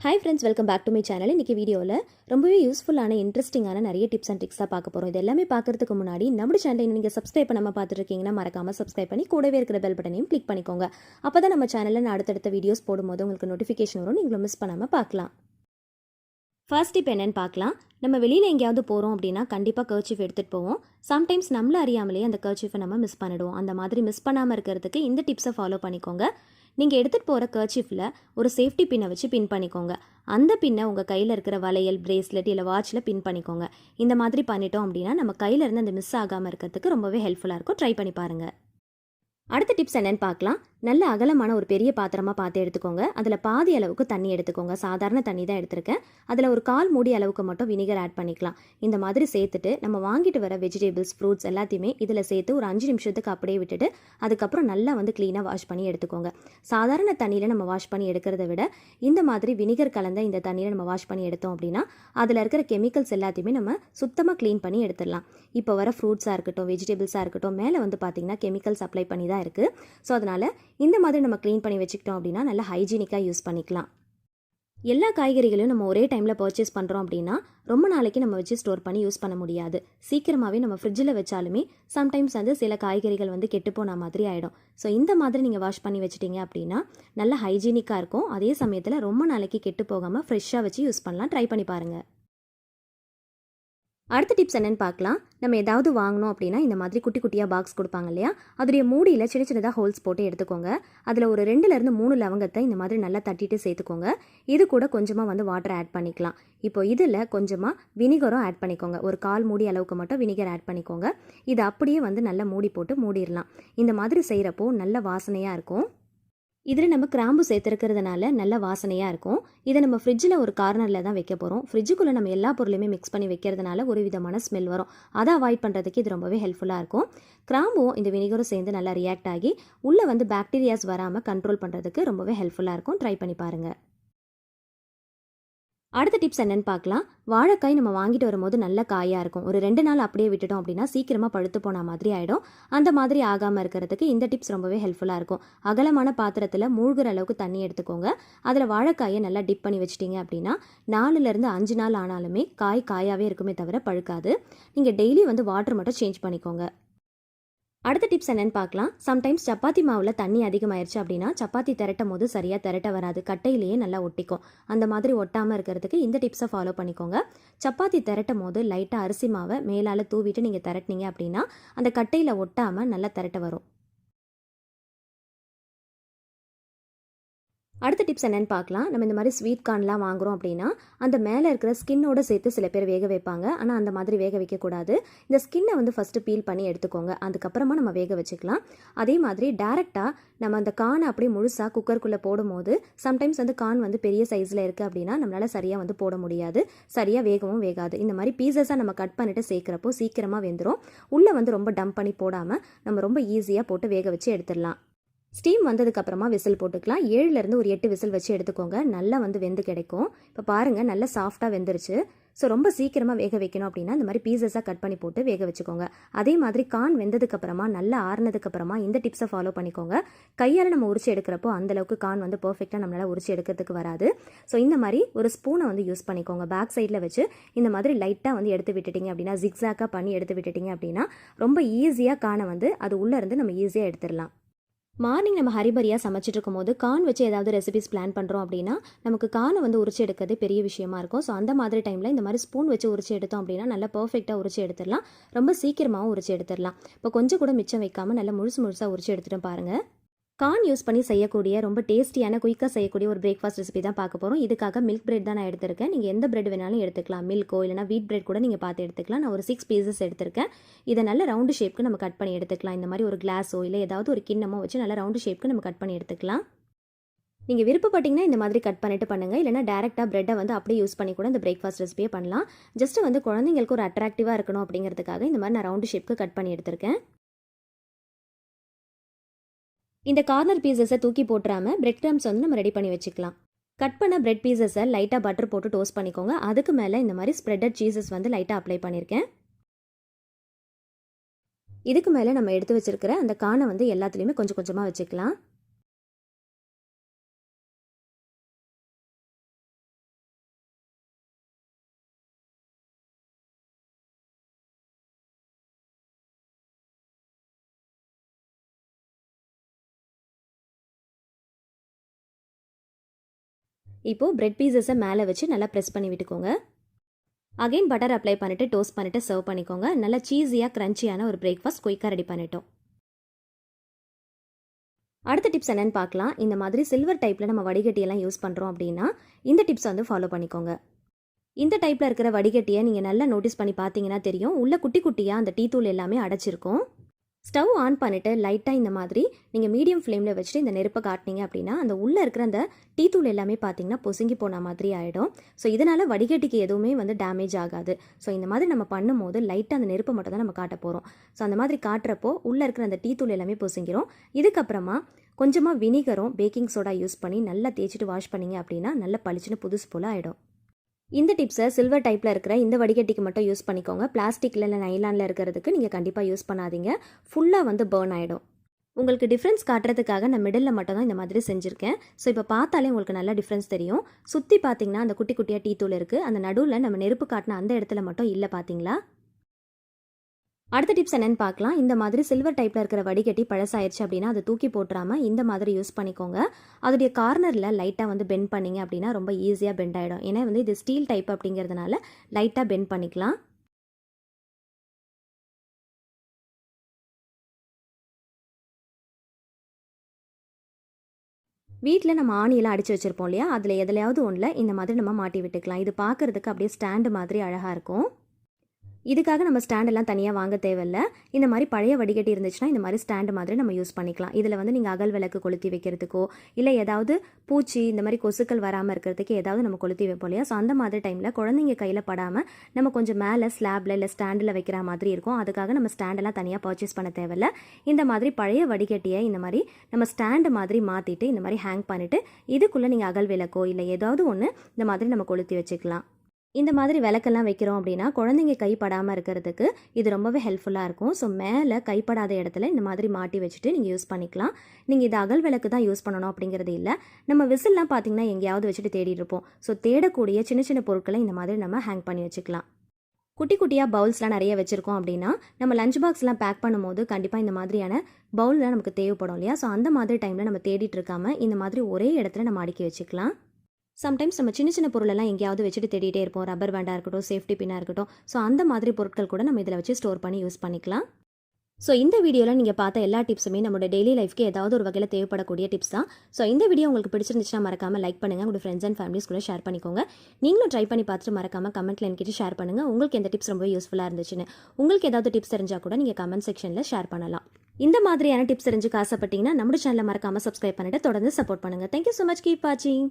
Hi friends, welcome back to my channel. இன்றைக்கி வீடியோவில் ரொம்பவே யூஸ்ஃபுல்லான இன்ட்ரெஸ்டிங்கான நிறைய டிப்ஸ் அண்ட் ட்ரிக்ஸ் தான் பார்க்க போகிறோம். இது எல்லாமே பார்க்குறதுக்கு முன்னாடி நம்ம சேனலை நீங்கள் சப்ஸ்கிரைப் பண்ணாமல் பார்த்துருக்கீங்கன்னா மறக்காமல் சப்ஸ்கிரைப் பண்ணி கூடவே இருக்கிற பெல் பட்டனையும் கிளிக் பண்ணிக்கோங்க. அப்போ தான் நம்ம சேனலில் நான் அடுத்தடுத்த வீடியோஸ் போடும்போது உங்களுக்கு நோட்டிஃபிகேஷன் வரும், நீங்களும் மிஸ் பண்ணாமல் பார்க்கலாம். ஃபர்ஸ்ட் டிப் என்னென்னு பார்க்கலாம். நம்ம வெளியில் எங்கேயாவது போகிறோம் அப்படின்னா கண்டிப்பாக கர்ச்சீஃப் எடுத்துகிட்டு போவோம். சம்டைம்ஸ் நம்மள அறியாமலே அந்த கர்ச்சீஃபை நம்ம மிஸ் பண்ணிடுவோம். அந்த மாதிரி மிஸ் பண்ணாமல் இருக்கிறதுக்கு இந்த டிப்ஸை ஃபாலோ பண்ணிக்கோங்க. நீங்கள் எடுத்துகிட்டு போகிற கர்ச்சீஃபில் ஒரு சேஃப்டி பின்னை வச்சு பின் பண்ணிக்கோங்க. அந்த பின்னை உங்கள் கையில் இருக்கிற வளையல், பிரேஸ்லெட் இல்லை வாட்சில் பின் பண்ணிக்கோங்க. இந்த மாதிரி பண்ணிட்டோம் அப்படின்னா நம்ம கையிலேருந்து அந்த மிஸ் ஆகாமல் இருக்கிறதுக்கு ரொம்பவே ஹெல்ப்ஃபுல்லாக இருக்கும். ட்ரை பண்ணி பாருங்கள். அடுத்த டிப்ஸ் என்னென்னு பார்க்கலாம். நல்ல அகலமான ஒரு பெரிய பாத்திரமாக பார்த்து எடுத்துக்கோங்க. அதில் பாதி அளவுக்கு தண்ணி எடுத்துக்கோங்க. சாதாரண தண்ணி தான் எடுத்திருக்கேன். அதில் ஒரு 1/4 மூடி அளவுக்கு மட்டும் வினிகர் ஆட் பண்ணிக்கலாம். இந்த மாதிரி சேர்த்துட்டு நம்ம வாங்கிட்டு வர வெஜிடபிள்ஸ், ஃப்ரூட்ஸ் எல்லாத்தையுமே இதில் சேர்த்து ஒரு 5 நிமிஷத்துக்கு அப்படியே விட்டுட்டு அதுக்கப்புறம் நல்லா க்ளீனாக வாஷ் பண்ணி எடுத்துக்கோங்க. சாதாரண தண்ணியில் நம்ம வாஷ் பண்ணி எடுக்கிறத விட இந்த மாதிரி வினிகர் கலந்த இந்த தண்ணியில் நம்ம வாஷ் பண்ணி எடுத்தோம் அப்படின்னா அதில் இருக்கிற கெமிக்கல்ஸ் எல்லாத்தையுமே நம்ம சுத்தமாக க்ளீன் பண்ணி எடுத்துடலாம். இப்போ வர ஃப்ரூட்ஸாக இருக்கட்டும், வெஜிடபிள்ஸாக இருக்கட்டும், மேலே பார்த்தீங்கன்னா கெமிக்கல்ஸ் அப்ளை பண்ணி தான் இருக்குது. ஸோ அதனால் இந்த மாதிரி நம்ம க்ளீன் பண்ணி வச்சுக்கிட்டோம் அப்படின்னா நல்லா ஹைஜீனிக்காக யூஸ் பண்ணிக்கலாம். எல்லா காய்கறிகளையும் நம்ம ஒரே டைமில் பர்ச்சேஸ் பண்ணுறோம் அப்படின்னா ரொம்ப நாளைக்கு நம்ம வச்சு ஸ்டோர் பண்ணி யூஸ் பண்ண முடியாது. சீக்கிரமாகவே நம்ம ஃப்ரிட்ஜில் வச்சாலுமே சம்டைம்ஸ் சில காய்கறிகள் கெட்டு போன மாதிரி ஆகிடும். ஸோ இந்த மாதிரி நீங்கள் வாஷ் பண்ணி வச்சிட்டிங்க அப்படின்னா நல்லா ஹைஜீனிக்காக இருக்கும். அதே சமயத்தில் ரொம்ப நாளைக்கு கெட்டு போகாமல் ஃப்ரெஷ்ஷாக வச்சு யூஸ் பண்ணலாம். ட்ரை பண்ணி பாருங்கள். அடுத்த டிப்ஸ் என்னென்னு பார்க்கலாம். நம்ம ஏதாவது வாங்கணும் அப்படின்னா இந்த மாதிரி குட்டி குட்டியாக பாக்ஸ் கொடுப்பாங்க இல்லையா, அதோடைய மூடியில் சின்ன சின்னதாக ஹோல்ஸ் போட்டு எடுத்துக்கோங்க. அதில் ஒரு 2லேருந்து 3 லவங்கத்தை இந்த மாதிரி நல்லா தட்டிட்டு சேர்த்துக்கோங்க. இது கூட கொஞ்சமாக வாட்டர் ஆட் பண்ணிக்கலாம். இப்போ இதில் கொஞ்சமாக வினிகரும் ஆட் பண்ணிக்கோங்க. ஒரு 1/4 மூடி அளவுக்கு மட்டும் வினிகர் ஆட் பண்ணிக்கோங்க. இது அப்படியே நல்லா மூடி போட்டு மூடிடலாம். இந்த மாதிரி செய்கிறப்போ நல்ல வாசனையாக இருக்கும். இதில் நம்ம கிராம்பு சேர்த்துருக்கிறதுனால நல்ல வாசனையாக இருக்கும். இதை நம்ம ஃப்ரிட்ஜில் ஒரு கார்னரில் தான் வைக்க போகிறோம். ஃப்ரிட்ஜுக்குள்ளே நம்ம எல்லா பொருளையுமே மிக்ஸ் பண்ணி வைக்கிறதுனால ஒரு விதமான ஸ்மெல் வரும். அதை அவாய்ட் பண்ணுறதுக்கு இது ரொம்பவே ஹெல்ப்ஃபுல்லாக இருக்கும். கிராம்பும் இந்த வினிகரும் சேர்ந்து நல்லா ரியாக்ட் ஆகி உள்ளே பாக்டீரியாஸ் வராமல் கண்ட்ரோல் பண்ணுறதுக்கு ரொம்பவே ஹெல்ப்ஃபுல்லாக இருக்கும். ட்ரை பண்ணி பாருங்கள். அடுத்த டிப்ஸ் என்னென்னு பார்க்கலாம். வாழைக்காய் நம்ம வாங்கிட்டு வரும்போது நல்ல காயாக இருக்கும். ஒரு 2 நாள் அப்படியே விட்டுட்டோம் அப்படின்னா சீக்கிரமாக பழுத்து போன மாதிரி ஆகிடும். அந்த மாதிரி ஆகாமல் இருக்கிறதுக்கு இந்த டிப்ஸ் ரொம்பவே ஹெல்ப்ஃபுல்லாக இருக்கும். அகலமான பாத்திரத்தில் மூழ்கிற அளவுக்கு தண்ணி எடுத்துக்கோங்க. அதில் வாழைக்காயை நல்லா டிப் பண்ணி வச்சிட்டிங்க அப்படின்னா 4லேருந்து 5 நாள் ஆனாலுமே காயாகவே இருக்குமே தவிர பழுக்காது. நீங்கள் டெய்லி வாட்டர் மட்டும் சேஞ்ச் பண்ணிக்கோங்க. அடுத்த டிப்ஸ் என்னென்னு பார்க்கலாம். சம்டைம்ஸ் சப்பாத்தி மாவில் தண்ணி அதிகமாயிருச்சு அப்படின்னா சப்பாத்தி திரட்டும் போது சரியாக திரட்ட வராது. கட்டையிலேயே நல்லா ஒட்டிக்கும். அந்த மாதிரி ஒட்டாமல் இருக்கிறதுக்கு இந்த டிப்ஸை ஃபாலோ பண்ணிக்கோங்க. சப்பாத்தி திரட்டும் போது லைட்டாக அரிசி மாவை மேலால் தூவிட்டு நீங்கள் திரட்டினீங்க அப்படின்னா அந்த கட்டையில் ஒட்டாமல் நல்லா திரட்ட வரும். அடுத்த டிப்ஸ் என்னென்னு பார்க்கலாம். நம்ம இந்த மாதிரி ஸ்வீட் கார்ன்லாம் வாங்குகிறோம் அப்படின்னா அந்த மேலே இருக்கிற ஸ்கின்னோடு சேர்த்து சில பேர் வேக வைப்பாங்க. ஆனால் அந்த மாதிரி வேக வைக்கக்கூடாது. இந்த ஸ்கின்னை ஃபஸ்ட்டு பீல் பண்ணி எடுத்துக்கோங்க. அதுக்கப்புறமா நம்ம வேக வச்சுக்கலாம். அதே மாதிரி டேரெக்டாக நம்ம அந்த கானை அப்படியே முழுசாக குக்கருக்குள்ளே போடும்போது சம்டைம்ஸ் கான் பெரிய சைஸில் இருக்குது அப்படின்னா நம்மளால் சரியாக போட முடியாது. சரியாக வேகவும் வேகாது. இந்த மாதிரி பீசஸாக நம்ம கட் பண்ணிவிட்டு சேர்க்குறப்போ சீக்கிரமாக வெந்துடும். உள்ளே ரொம்ப டம்ப் பண்ணி போடாமல் நம்ம ரொம்ப ஈஸியாக போட்டு வேக வச்சு எடுத்துடலாம். ஸ்டீம் வந்ததுக்கப்புறமா விசில் போட்டுக்கலாம். 7லேருந்து ஒரு 8 விசில் வச்சு எடுத்துக்கோங்க. நல்லா வெந்து கிடைக்கும். இப்போ பாருங்கள், நல்லா சாஃப்டாக வெந்துருச்சு. ஸோ ரொம்ப சீக்கிரமாக வேக வைக்கணும் அப்படின்னா இந்த மாதிரி பீசஸாக கட் பண்ணி போட்டு வேக வச்சுக்கோங்க. அதே மாதிரி கான் வெந்ததுக்கப்புறமா நல்லா ஆறுனதுக்கப்புறமா இந்த டிப்ஸை ஃபாலோ பண்ணிக்கோங்க. கையால் நம்ம உரிச்சு எடுக்கிறப்போ அந்தளவுக்கு கான் பர்ஃபெக்டாக நம்மளால் உரிச்சு எடுக்கிறதுக்கு வராது. ஸோ இந்த மாதிரி ஒரு ஸ்பூனை யூஸ் பண்ணிக்கோங்க. பேக் சைடில் வச்சு இந்த மாதிரி லைட்டாக எடுத்து விட்டுட்டிங்க அப்படின்னா ஜிக்ஸாக்காக பண்ணி எடுத்து விட்டுட்டிங்க அப்படின்னா ரொம்ப ஈஸியாக கானை அது உள்ளேருந்து நம்ம ஈஸியாக எடுத்துடலாம். மார்னிங் நம்ம ஹரிபரியாக சமைச்சிட்டு இருக்கும்போது கான் வச்சு ஏதாவது ரெசிபிஸ் பிளான் பண்ணுறோம் அப்படின்னா நமக்கு கானை உரிச்சு எடுக்கிறது பெரிய விஷயமா இருக்கும். ஸோ அந்த மாதிரி டைமில் இந்த மாதிரி ஸ்பூன் வச்சு உரிச்சு எடுத்தோம் அப்படின்னா நல்லா பர்ஃபெக்டாக உரிச்சு எடுத்துடலாம். ரொம்ப சீக்கிரமாகவும் உரிச்சு எடுத்துடலாம். இப்போ கொஞ்சம் கூட மிச்சம் வைக்காமல் நல்லா முழுசாக உரிச்சு எடுத்துகிட்டு பாருங்கள். கார்ன் யூஸ் பண்ணி செய்யக்கூடிய ரொம்ப டேஸ்டியான குயிக்காக செய்யக்கூடிய ஒரு பிரேக்ஃபாஸ்ட் ரெசிபி தான் பார்க்க போகிறோம். இதுக்காக மில்க் பிரெட் தான் நான் எடுத்திருக்கேன். நீங்கள் எந்த பிரெட் வேணாலும் எடுத்துக்கலாம். மில்க்கோ இல்லைனா வீட் பிரெட் கூட நீங்கள் பார்த்து எடுத்துக்கலாம். நான் ஒரு 6 பீசஸ் எடுத்திருக்கேன். இதை நல்ல ரவுண்டு ஷேப்க்கு நம்ம கட் பண்ணி எடுத்துக்கலாம். இந்த மாதிரி ஒரு கிளாஸோ இல்லை ஏதாவது ஒரு கிண்ணமோ வச்சு நல்ல ரவுண்டு ஷேப்க்கு நம்ம கட் பண்ணி எடுத்துக்கலாம். நீங்கள் விருப்பப்பட்டீங்கன்னா இந்த மாதிரி கட் பண்ணிட்டு பண்ணுங்கள். இல்லைனா டேரெக்டாக பிரெட்டை அப்படியே யூஸ் பண்ணி கூட இந்த பிரேக்ஃபாஸ்ட் ரெசிபியை பண்ணலாம். ஜஸ்ட் குழந்தைங்களுக்கு ஒரு அட்ராக்டிவாக இருக்கணும் அப்படிங்கிறதுக்காக இந்த மாதிரி நான் ரவுண்டு ஷேப்க்கு கட் பண்ணி எடுத்திருக்கேன். இந்த கார்னர் பீசஸை தூக்கி போட்டுறாமல் பிரெட் கிரம்ஸ் நம்ம ரெடி பண்ணி வச்சுக்கலாம். கட் பண்ண பிரெட் பீசஸை லைட்டாக பட்டர் போட்டு டோஸ்ட் பண்ணிக்கோங்க. அதுக்கு மேலே இந்த மாதிரி ஸ்ப்ரெட்டட் சீசஸ் லைட்டாக அப்ளை பண்ணியிருக்கேன். இதுக்கு மேலே நம்ம எடுத்து வச்சிருக்கிற அந்த கானை எல்லாத்துலேயுமே கொஞ்சம் கொஞ்சமாக வச்சுக்கலாம். இப்போது பிரெட் பீசஸை மேலே வச்சு நல்லா ப்ரெஸ் பண்ணி விட்டுக்கோங்க. அகைன் பட்டர் அப்ளை பண்ணிவிட்டு டோஸ்ட் பண்ணிவிட்டு சர்வ் பண்ணிக்கோங்க. நல்லா சீஸியாக க்ரன்ச்சியான ஒரு பிரேக்ஃபாஸ்ட் குயிக்காக ரெடி பண்ணிட்டோம். அடுத்த டிப்ஸ் என்னென்னு பார்க்கலாம். இந்த மாதிரி சில்வர் டைப்பில் நம்ம வடிகட்டியெல்லாம் யூஸ் பண்ணுறோம் அப்படின்னா இந்த டிப்ஸ் வந்து ஃபாலோ பண்ணிக்கோங்க. இந்த டைப்பில் இருக்கிற வடிகட்டியை நீங்கள் நல்லா நோட்டீஸ் பண்ணி பார்த்தீங்கன்னா தெரியும், உள்ள குட்டி குட்டியாக அந்த டீ தூள் எல்லாமே அடைச்சிருக்கும். ஸ்டவ் ஆன் பண்ணிவிட்டு லைட்டாக இந்த மாதிரி நீங்கள் மீடியம் ஃப்ளேமில் வச்சுட்டு இந்த நெருப்பை காட்டினீங்க அப்படின்னா அந்த உள்ளே இருக்கிற அந்த டீ தூள் எல்லாமே பார்த்தீங்கன்னா பொசுங்கி போன மாதிரி ஆகிடும். ஸோ இதனால் வடிகட்டிக்கு எதுவுமே வந்து டேமேஜ் ஆகாது. ஸோ இந்த மாதிரி நம்ம பண்ணும்போது லைட்டாக அந்த நெருப்பை மட்டும் தான் நம்ம காட்ட போகிறோம். ஸோ அந்த மாதிரி காட்டுறப்போ உள்ளே இருக்கிற அந்த டீ தூள் எல்லாமே பொசுங்கிரும். இதுக்கப்புறமா கொஞ்சமாக வினிகரும் பேக்கிங் சோடா யூஸ் பண்ணி நல்லா தேய்ச்சிட்டு வாஷ் பண்ணிங்க அப்படின்னா நல்லா பளிச்சுன்னு புதுசு போல் ஆகிடும். இந்த டிப்ஸை சில்வர் டைப்பில் இருக்கிற இந்த வடிகட்டிக்கு மட்டும் யூஸ் பண்ணிக்கோங்க. பிளாஸ்டிக்கில் இல்லை நைலானில் இருக்கிறதுக்கு நீங்கள் கண்டிப்பாக யூஸ் பண்ணாதீங்க. ஃபுல்லாக வந்து பர்ன் ஆகிடும். உங்களுக்கு டிஃப்ரென்ஸ் காட்டுறதுக்காக நான் மிடில் மட்டும் தான் இந்த மாதிரி செஞ்சுருக்கேன். ஸோ இப்போ பார்த்தாலே உங்களுக்கு நல்ல டிஃப்ரென்ஸ் தெரியும். சுற்றி பார்த்தீங்கன்னா அந்த குட்டி குட்டியாக டீ தூள் இருக்குது. அந்த நடுவில் நம்ம நெருப்பு காட்டின அந்த இடத்துல மட்டும் இல்லை பார்த்தீங்களா. அடுத்த டிப்ஸ் என்னென்னு பார்க்கலாம். இந்த மாதிரி சில்வர் டைப்பில் இருக்கிற வடிகட்டி பழசாயிருச்சு அப்படின்னா அதை தூக்கி போட்டுறாமல் இந்த மாதிரி யூஸ் பண்ணிக்கோங்க. அதோடைய கார்னரில் லைட்டாக வந்து பெண்ட் பண்ணிங்க அப்படின்னா ரொம்ப ஈஸியாக பெண்ட் ஆகிடும். ஏன்னா வந்து இது ஸ்டீல் டைப் அப்படிங்கிறதுனால லைட்டாக பெண்ட் பண்ணிக்கலாம். வீட்டில் நம்ம ஆணியெல்லாம் அடித்து வச்சுருப்போம் இல்லையா, அதில் எதுலையாவது ஒன்றில் இந்த மாதிரி நம்ம மாட்டி விட்டுக்கலாம். இது பார்க்குறதுக்கு அப்படியே ஸ்டாண்டு மாதிரி அழகாக இருக்கும். இதுக்காக நம்ம ஸ்டாண்டெல்லாம் தனியாக வாங்க தேவையில்லை. இந்த மாதிரி பழைய வடிகட்டி இருந்துச்சுன்னா இந்த மாதிரி ஸ்டாண்டு மாதிரி நம்ம யூஸ் பண்ணிக்கலாம். இதில் வந்து நீங்கள் அகல் விளக்கு கொளுத்தி வைக்கிறதுக்கோ இல்லை ஏதாவது பூச்சி இந்த மாதிரி கொசுக்கள் வராமல் இருக்கிறதுக்கு ஏதாவது நம்ம கொளுத்தி வைப்போம் இல்லையா. ஸோ அந்த மாதிரி டைமில் குழந்தைங்க கையில் படாமல் நம்ம கொஞ்சம் மேலே ஸ்லாப்பில் இல்லை ஸ்டாண்டில் வைக்கிற மாதிரி இருக்கும். அதுக்காக நம்ம ஸ்டாண்டெல்லாம் தனியாக பர்ச்சேஸ் பண்ண தேவையில்லை. இந்த மாதிரி பழைய வடிகட்டியை இந்த மாதிரி நம்ம ஸ்டாண்டு மாதிரி மாற்றிட்டு இந்த மாதிரி ஹேங் பண்ணிவிட்டு இதுக்குள்ளே நீங்கள் அகல் விளக்கோ இல்லை ஏதாவது ஒன்று இந்த மாதிரி நம்ம கொளுத்தி வச்சுக்கலாம். இந்த மாதிரி விளக்கெல்லாம் வைக்கிறோம் அப்படின்னா குழந்தைங்க கைப்படாமல் இருக்கிறதுக்கு இது ரொம்பவே ஹெல்ப்ஃபுல்லாக இருக்கும். ஸோ மேலே கைப்படாத இடத்துல இந்த மாதிரி மாட்டி வச்சுட்டு நீங்கள் யூஸ் பண்ணிக்கலாம். நீங்கள் இது அகல் விளக்கு தான் யூஸ் பண்ணணும் அப்படிங்கிறது இல்லை. நம்ம விசில்லாம் பார்த்தீங்கன்னா எங்கேயாவது வச்சுட்டு தேடிட்டு இருப்போம். ஸோ தேடக்கூடிய சின்ன சின்ன பொருட்களை இந்த மாதிரி நம்ம ஹேங் பண்ணி வச்சுக்கலாம். குட்டி குட்டியாக பவுல்ஸ்லாம் நிறைய வச்சுருக்கோம் அப்படின்னா நம்ம லஞ்ச் பாக்ஸ்லாம் பேக் பண்ணும்போது கண்டிப்பாக இந்த மாதிரியான பவுல்லாம் நமக்கு தேவைப்படும் இல்லையா. ஸோ அந்த மாதிரி டைமில் நம்ம தேடிட்டு இருக்காமல் இந்த மாதிரி ஒரே இடத்துல நம்ம அடுக்கி வச்சுக்கலாம். சம்டைம்ஸ் நம்ம சின்ன சின்ன பொருளெல்லாம் எங்கேயாவது வச்சுட்டு தேடிட்டே இருப்போம். ரப்பர் பேண்டாக இருக்கட்டும், சேஃப்டி பின்னாக இருக்கட்டும். ஸோ அந்த மாதிரி பொருட்கள் கூட நம்ம இதில் வச்சு ஸ்டோர் பண்ணி யூஸ் பண்ணிக்கலாம். ஸோ இந்த வீடியோவில் நீங்கள் பார்த்த எல்லா டிப்ஸுமே நம்மளோட டெய்லி லைஃப்க்கு ஏதாவது ஒரு வகையில் தேவைப்படக்கூடிய டிப்ஸ் தான். ஸோ இந்த வீடியோ உங்களுக்கு பிடிச்சிருந்துச்சுன்னா மறக்காமல் லைக் பண்ணுங்கள். உங்களோட ஃப்ரெண்ட்ஸ் அண்ட் ஃபேமிலிஸ் கூட ஷேர் பண்ணிக்கோங்க. நீங்களும் ட்ரை பண்ணி பார்த்துட்டு மறக்காமல் கமெண்ட்டில் என்கிட்ட ஷேர் பண்ணுங்கள். உங்களுக்கு எந்த டிப்ஸ் ரொம்ப யூஸ்ஃபுல்லாக இருந்துச்சுன்னு. உங்களுக்கு ஏதாவது டிப்ஸ் தெரிஞ்சால் கூட நீங்கள் கமெண்ட் செக்ஷனில் ஷேர் பண்ணலாம். இந்த மாதிரியான டிப்ஸ் தெரிஞ்சுக்க ஆசைப்பட்டீங்கன்னா நம்ம சேனலை மறக்காமல் சப்ஸ்கிரைப் பண்ணிட்டு தொடர்ந்து சப்போர்ட் பண்ணுங்கள். Thank you so much. கீப் வாட்சிங்.